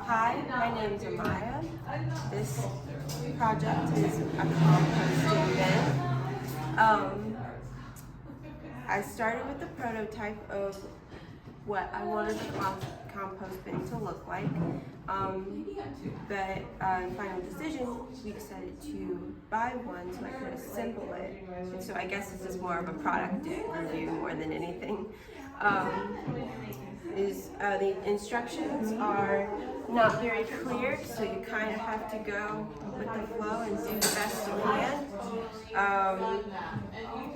Hi, my name is Amiyah. This project is a composting bin. I started with the prototype of what I wanted the compost bin to look like. But in final decision, we decided to buy one so I could assemble it. And so I guess this is more of a product review more than anything. The instructions are not very clear, so you kind of have to go with the flow and do the best you can.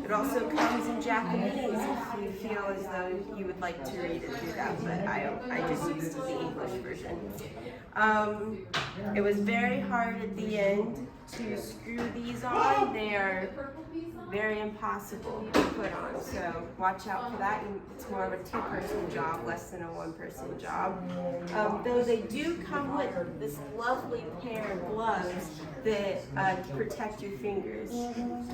It also comes in Japanese if you feel as though you would like to read it through that, but I just used the English version. It was very hard at the end to screw these on. They are very impossible to put on, so watch out for that. It's more of a two-person job, less than a one-person job. Though they do come with this lovely pair of gloves that protect your fingers,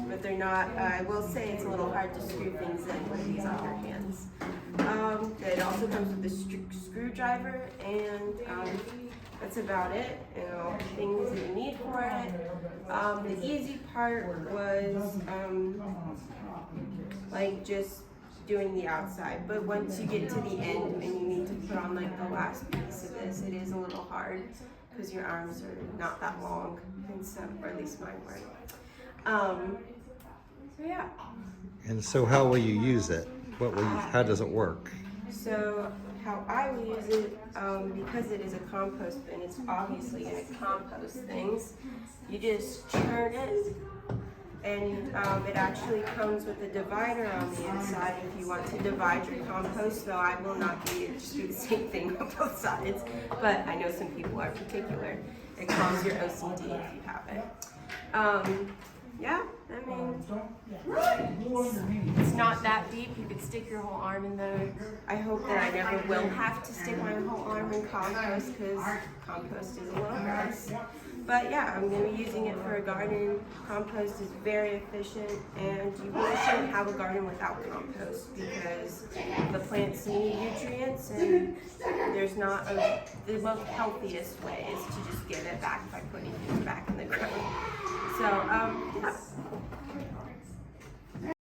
but they're not, I will say it's a little hard to screw things in with these on your hands. It also comes with a screwdriver, and that's about it, things that you need for it. The easy part was like just doing the outside, but once you get to the end and you need to put on like the last piece of this, it is a little hard because your arms are not that long, and so, or at least mine weren't. So yeah. And so how will you use it? How does it work? So how I will use it, because it is a compost bin, it's obviously going to compost things. You just churn it, and it actually comes with a divider on the inside if you want to divide your compost, though I will not just do the same thing on both sides, but I know some people are particular. It calms your OCD if you have it. Yeah, I mean, it's not that deep. You could stick your whole arm in there. I hope that I never will have to stick my whole arm in compost because compost is a little gross. But yeah, I'm going to be using it for a garden. Compost is very efficient, and you really shouldn't have a garden without compost because the plants need nutrients, and there's not the most healthiest way is to just give it back by putting things back in the ground. So, yeah.